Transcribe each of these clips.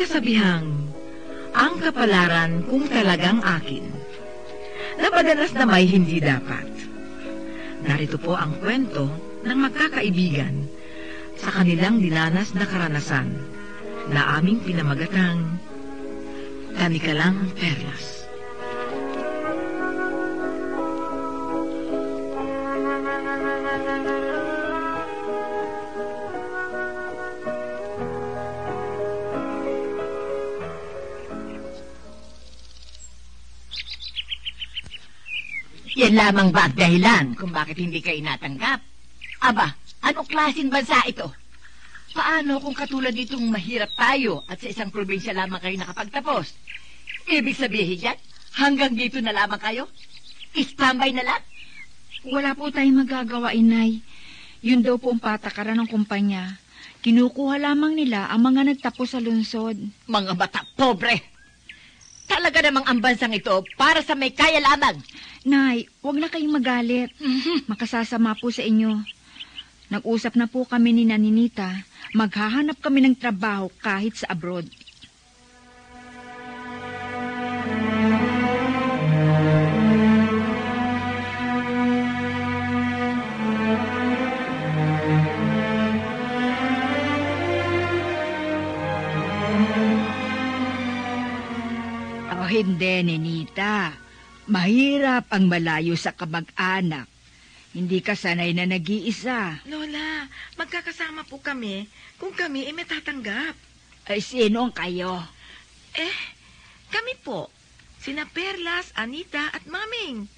kasabihang, ang kapalaran kung talagang akin, na madalas na may hindi dapat. Narito po ang kwento ng magkakaibigan sa kanilang dinanas na karanasan na aming pinamagatang Tanikalang Perlas. Yan lamang ba ang dahilan kung bakit hindi kayo natanggap? Aba, anong klaseng bansa ito? Paano kung katulad nitong mahirap tayo at sa isang probinsya lamang kayo nakapagtapos? Ibig sabihin yan, hanggang dito na lamang kayo? Istambay na lang? Wala po tayong magagawa, Inay. Yun daw po ang patakaran ng kumpanya. Kinukuha lamang nila ang mga nagtapos sa lungsod. Mga bata pobre! Talaga namang ang bansang ito para sa may kaya lamang. Nay, huwag na kayong magalit. Makasasama po sa inyo. Nag-usap na po kami ni Naninita. Maghahanap kami ng trabaho kahit sa abroad. Hindi, Ninita. Mahirap ang malayo sa kamag-anak. Hindi ka sanay na nag-iisa. Lola, magkakasama po kami kung kami ay may tatanggap. Ay, sino kayo? Kami po. Sina Perlas, Anita at Maming.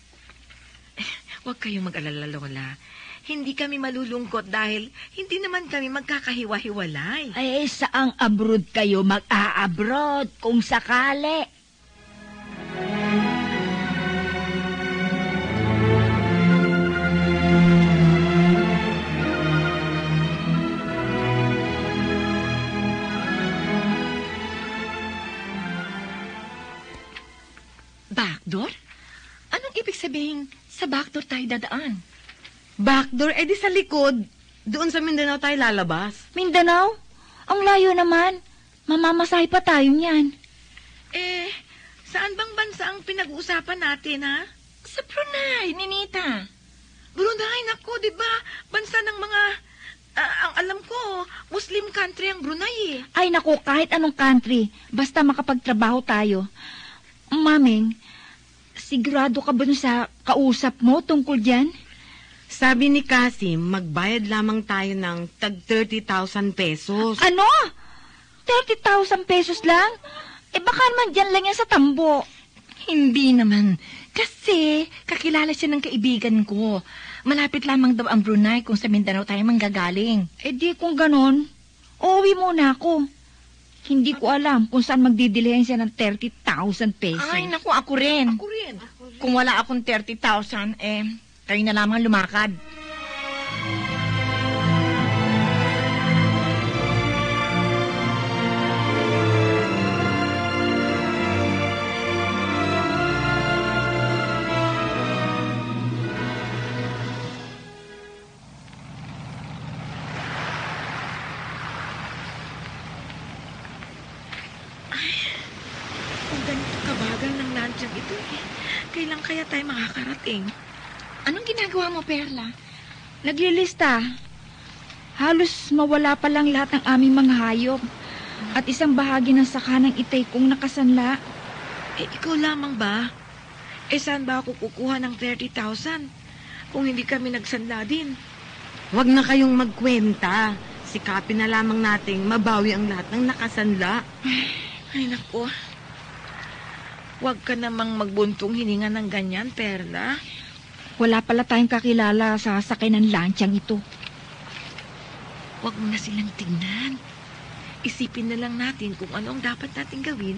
Huwag kayong mag-alala, Lola. Hindi kami malulungkot dahil hindi naman kami magkakahiwa-hiwalay. Ay, saang abroad kayo mag-a-abroad kung sakali? Backdoor? Anong ibig sabihin sa backdoor tayo dadaan? Backdoor, edi sa likod. Doon sa Mindanao tayo lalabas. Mindanao? Ang layo naman. Mamamasahe pa tayo niyan. Saan bang bansa ang pinag-uusapan natin, ha? Sa Brunei, Ninita. Brunei, naku, di ba? Bansa ng mga... ang alam ko, Muslim country ang Brunei, eh. Ay naku, kahit anong country. Basta makapagtrabaho tayo. Maming, sigurado ka ba sa kausap mo tungkol dyan? Sabi ni Kasim, magbayad lamang tayo ng tag 30,000 pesos. Ano? 30,000 pesos lang? Baka naman dyan lang yan sa tambo. Hindi naman. Kasi kakilala siya ng kaibigan ko. Malapit lamang daw ang Brunei kung sa Mindanao tayo manggagaling. Di kung ganon, uuwi muna ako. Hindi ko alam kung saan magdidilihensya ng 30,000 pesos. Ay, naku, ako rin. Ako rin. Kung wala akong 30,000, kayo na lamang lumakad. Ito, kailan kaya tayo makakarating? Anong ginagawa mo, Perla? Naglilista. Halos mawala pa lang lahat ng aming mga hayop. At isang bahagi ng saka ng itay kong nakasanla. Ikaw lamang ba? Saan ba ako kukuha ng 30,000? Kung hindi kami nagsanla din. Huwag na kayong magkwenta. Sikapin na lamang nating mabawi ang lahat ng nakasanla. Ay, naku. Huwag ka namang magbuntong hininga ng ganyan, Perla. Wala pala tayong kakilala sa sakay ng lansyang ito. Huwag mo na silang tingnan. Isipin na lang natin kung ano ang dapat natin gawin,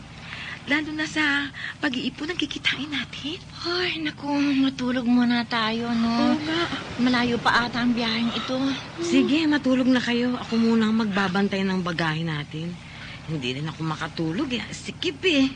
lalo na sa pag-iipon ng kikitain natin. Ay, naku, matulog muna tayo, no? Oo nga. Malayo pa ata ang biyaheng ito. Sige, matulog na kayo. Ako muna ang magbabantay ng bagahe natin. Hindi rin ako makatulog, eh. Sikip, eh.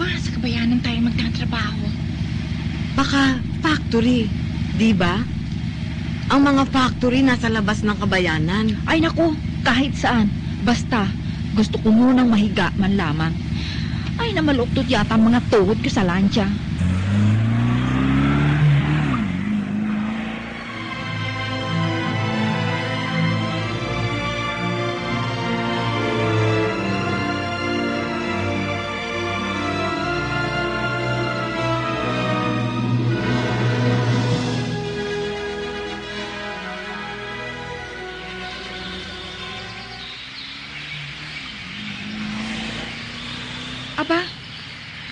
ba sa kabayanan tayo magtatrabaho? Baka factory, di ba? Ang mga factory nasa labas ng kabayanan. Ay naku, kahit saan. Basta, gusto ko munang mahiga man lamang. Ay, namaluktot yata ang mga tuhod ko sa lansya. Aba,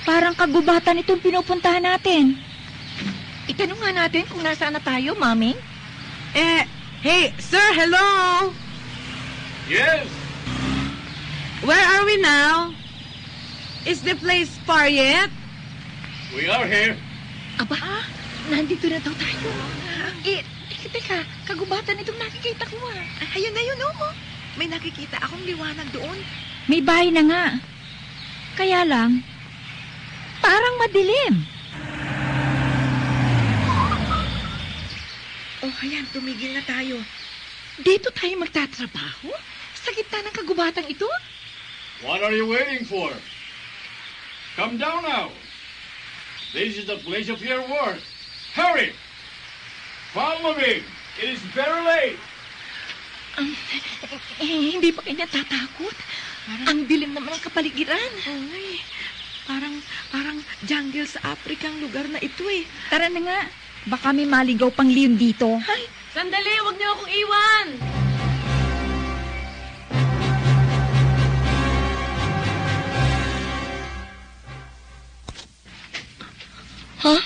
parang kagubatan itong pinupuntahan natin. Itanong nga natin kung nasaan na tayo, Mami. Hey, sir, hello? Yes, Where are we now? Is the place far yet? we are here. Aba, nandito na daw tayo. Teka, kagubatan itong nakikita ko Ayun na yun, oh. May nakikita akong liwanag doon. May bahay na nga. Kaya lang, parang madilim. Oh, ayan, tumigil na tayo. Dito tayo magtatrabaho? Sa gitna ng kagubatang ito? What are you waiting for? Come down now. This is the place of your work. Hurry! Follow me. It is very late. Hindi pa kayo natatakot? Ang dilim naman ang kapaligiran. Ay, parang jungle sa Africa ang lugar na ito eh. Tara na nga, baka may maligaw pang liyong dito. Sandali, wag niyo akong iwan! Huh?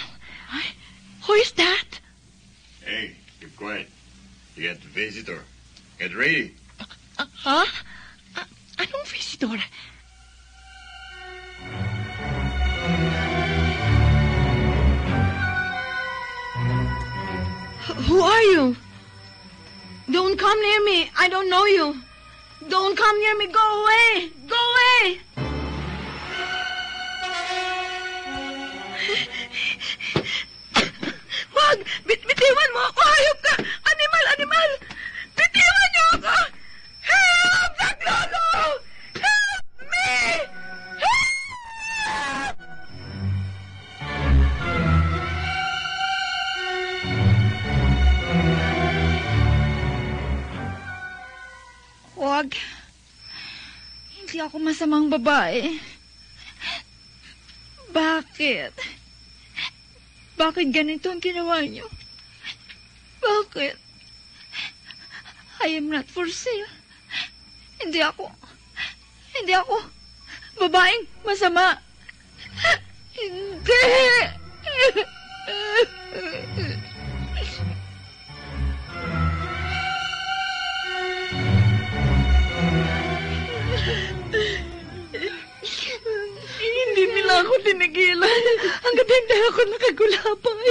Who is that? Hey, keep quiet. You got a visitor. Get ready. Huh? Anong visitor? Who are you? Don't come near me. I don't know you. Don't come near me. Go away. Go away. Wag! Bitiwan mo ako! Hayop ka! Animal! Bitiwan niyo ako! Help! Naglolo! Help me! Help! Huwag. Hindi ako masamang babae. Bakit? Bakit ganito ang ginawa niyo? Bakit? I am not for sale. Hindi ako babaeng masama. Hindi! Hindi nila ako tinigilan. Hanggat hindi ako nakagulapay.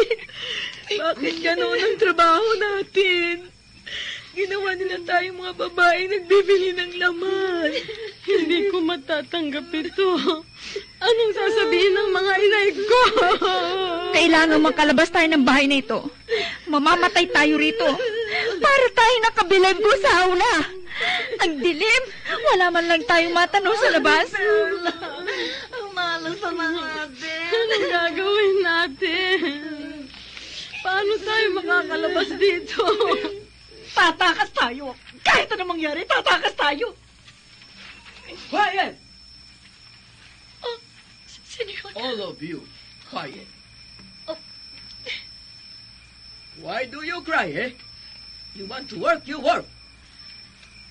Bakit gano'n ang trabaho natin? Ginawa nila tayong mga babae nagbibili ng laman. Hindi ko matatanggap ito. Anong sasabihin ng mga inay ko? Kailangan makalabas tayo ng bahay na ito. Mamamatay tayo rito. Para tayo nakabilanggo sa aula. Ang dilim. Wala man lang tayong matanaw sa labas. Ang malas naman natin. Anong gagawin natin? Paano tayo makakalabas dito? Tatakas tayo. Kahit ano mangyari, tatakas tayo. Quiet! Senyor. All of you, quiet. Why do you cry, eh? You want to work, you work.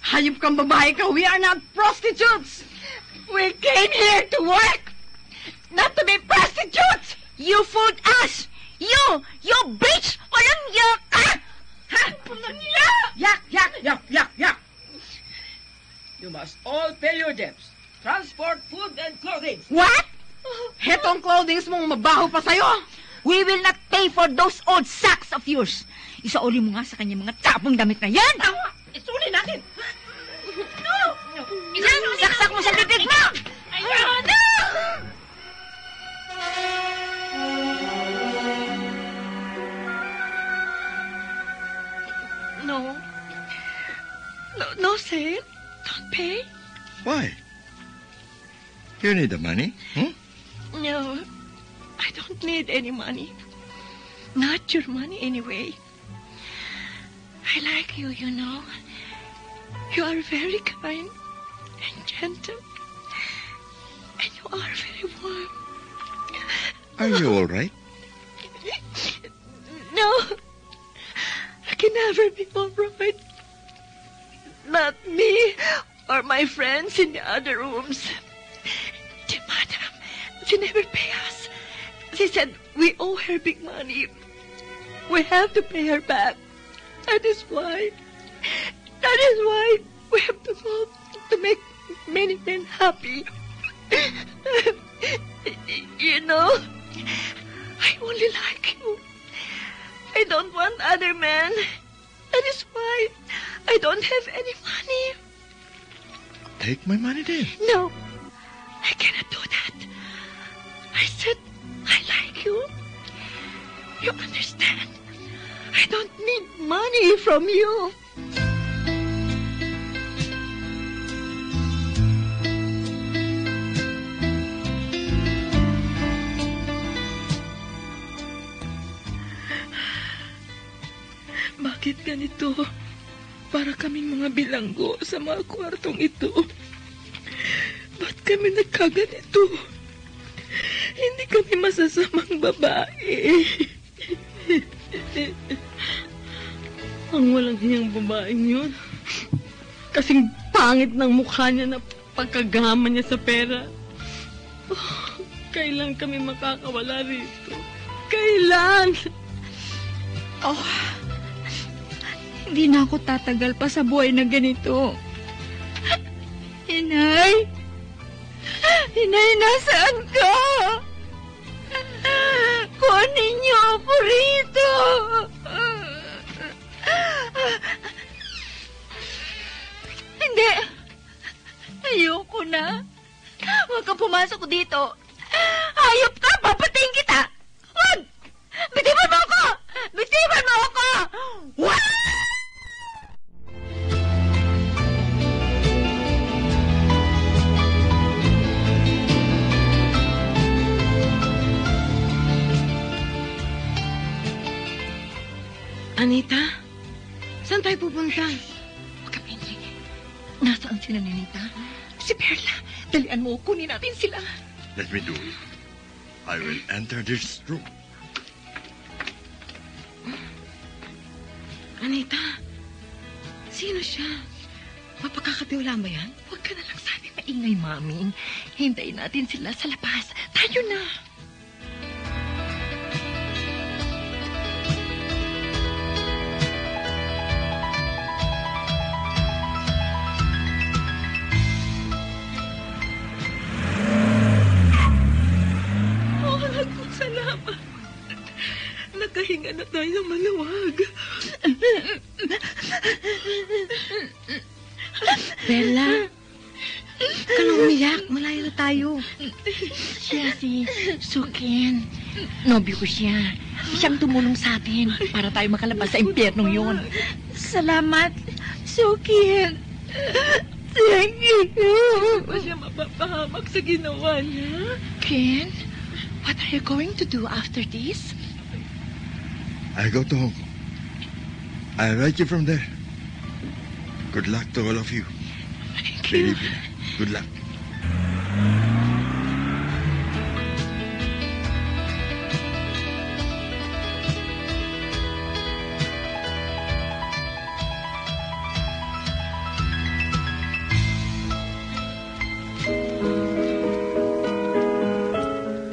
Hayop kang babae ka. We are not prostitutes. We came here to work, not to be prostitutes. You fooled us! You bitch! Walang yak ka! Ha? Yak, yak, yak, yak, yak. You must all pay your debts. Transport, food, and clothing. What? Hetong clothings mong mabaho pa sa'yo. We will not pay for those old sacks of yours. Isauli mo nga sa kanya mga tapong damit na yan. Isuli natin. Saksak mo sa bibig mo! Ayun! No. No, sale. Don't pay. Why? You need the money, hmm? No, I don't need any money. Not your money anyway. I like you, you know. You are very kind and gentle. And you are very warm. Are you all right? No. I can never be all right. Not me or my friends in the other rooms. The madam, she never pay us. She said we owe her big money. We have to pay her back. That is why we have to go to make many men happy. You know, I only like you. I don't want other men. That is why I don't have any money. Take my money then. No, I cannot do that. I said I like you. You understand? I don't need money from you. Bakit ganito? Para kaming mga bilanggo sa mga kwartong ito. Ba't kami nagkaganito? Hindi kami masasamang babae. Ang walang hiyang babaeng yun. Kasing pangit ng mukha niya na pagkagama niya sa pera. Oh, kailan kami makakawala rito? Kailan? Oh, hindi na ako tatagal pa sa buhay na ganito. Inay! Inay, nasaan ka? Kunin niyo ako rito! Hindi! Ayoko na. Huwag kang pumasok dito. Hayop ka! Papatayin kita! Huwag! Bitiwan mo ako! Bitiwan mo ako! What? Anita, saan tayo pupunta? Huwag kang ingay. Nasaan si Anita? Si Perla. Dalian mo, kunin natin sila. Let me do it. I will enter this room. Anita, sino siya? Mapakakatiwala ba yan? Huwag ka na lang sabing maingay, Mami. Hintayin natin sila sa labas. Tayo na. Nakahinga na tayo ng maluwag. Bella, ka na umiyak. Malayo na tayo. Siya si Sukin. Nobyo ko siya. Siyang tumulong sa atin para tayo makalabas sa impyernong yun. Salamat, Sukin. Thank you. Hindi ba siya mapapahamak sa ginawa niya? Ken, what are you going to do after this? I go to Hong Kong. I'll write you from there. Good luck to all of you. Thank you. Believe me. Good luck.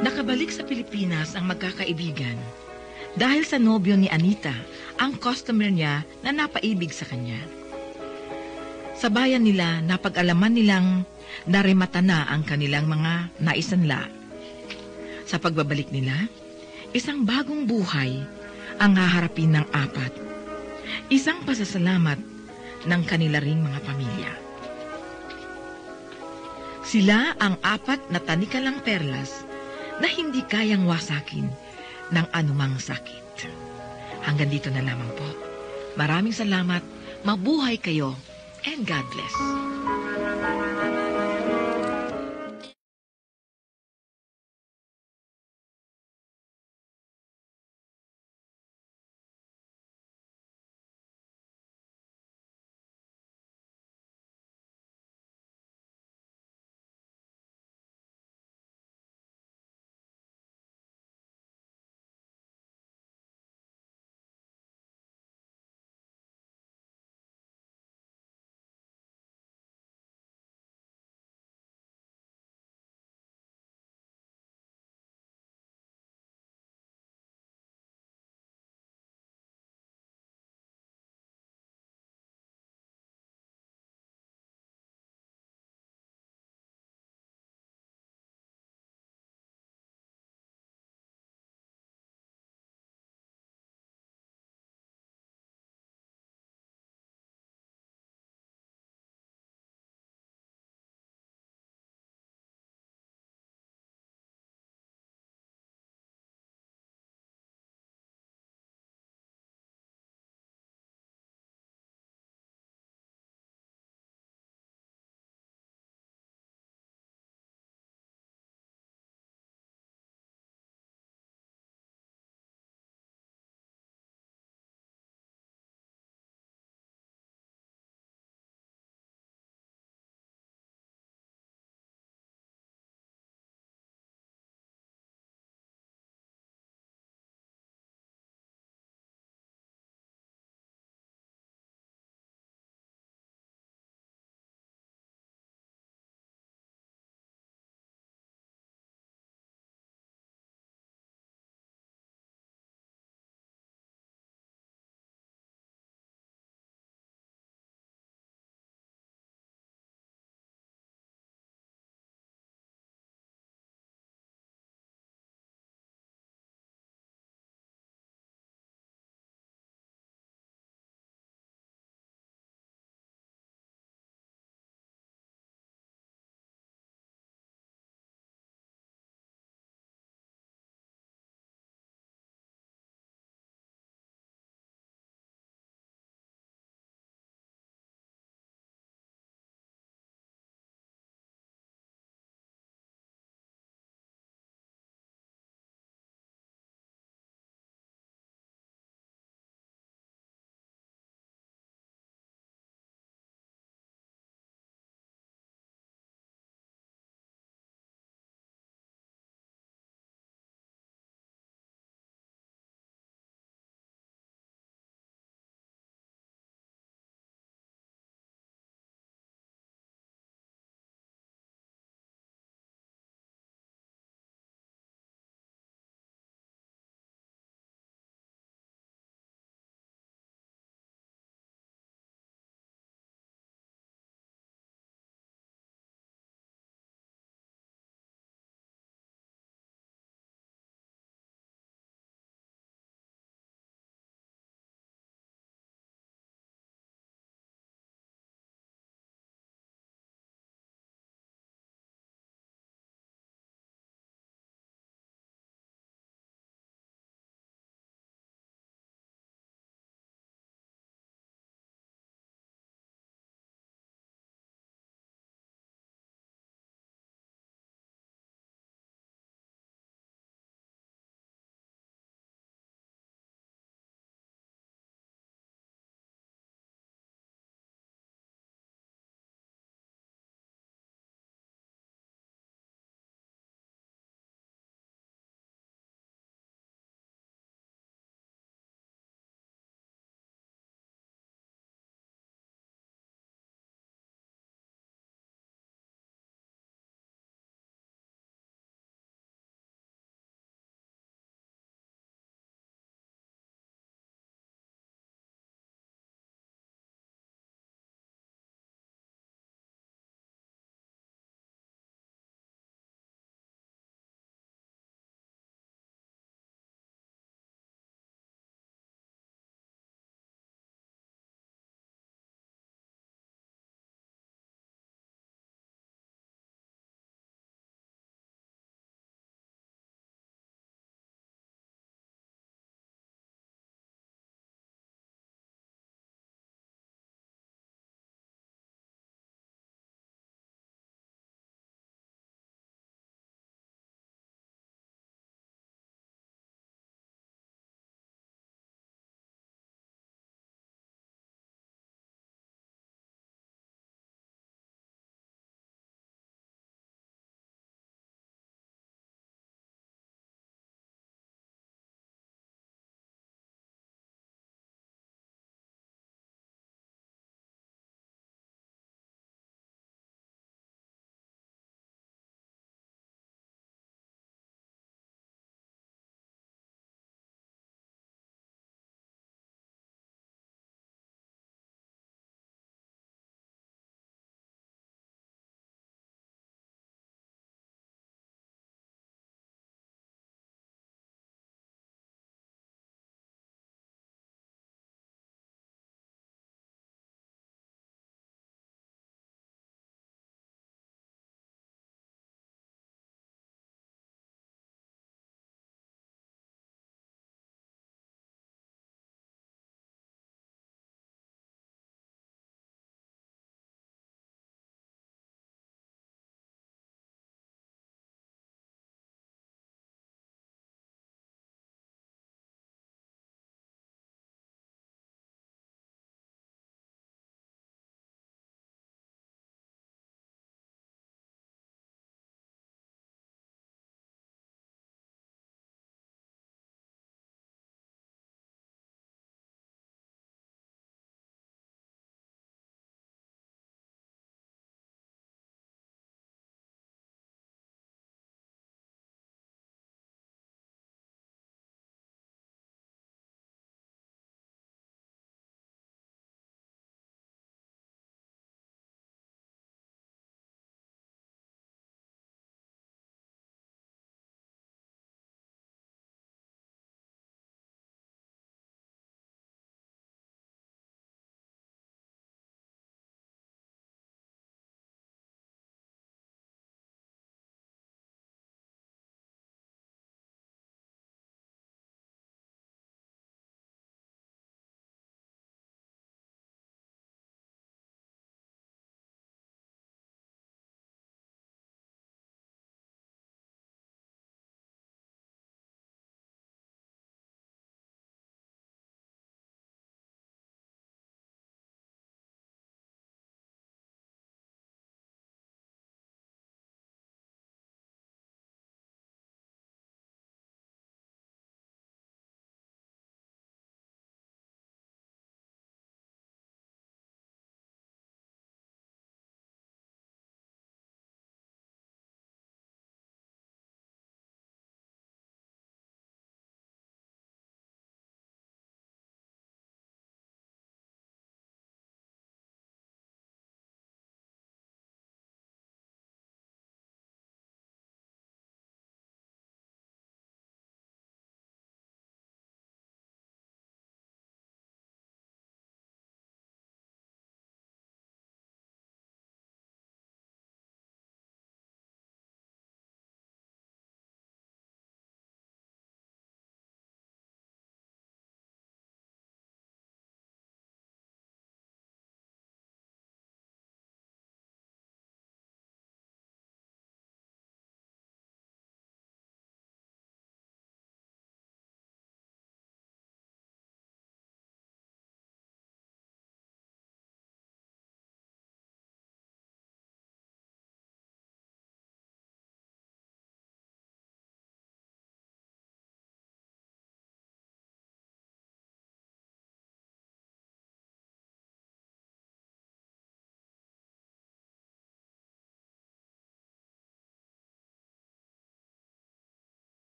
Nakabalik sa Pilipinas ang magkakaibigan. Dahil sa nobyo ni Anita, ang customer niya na napaibig sa kanya. Sa bayan nila, napag-alaman nilang narimata na ang kanilang mga naisanla. Sa pagbabalik nila, isang bagong buhay ang haharapin ng apat. Isang pasasalamat ng kanila ring mga pamilya. Sila ang apat na tanikalang perlas na hindi kayang wasakin ng anumang sakit. Hanggang dito na lamang po. Maraming salamat, mabuhay kayo, and God bless.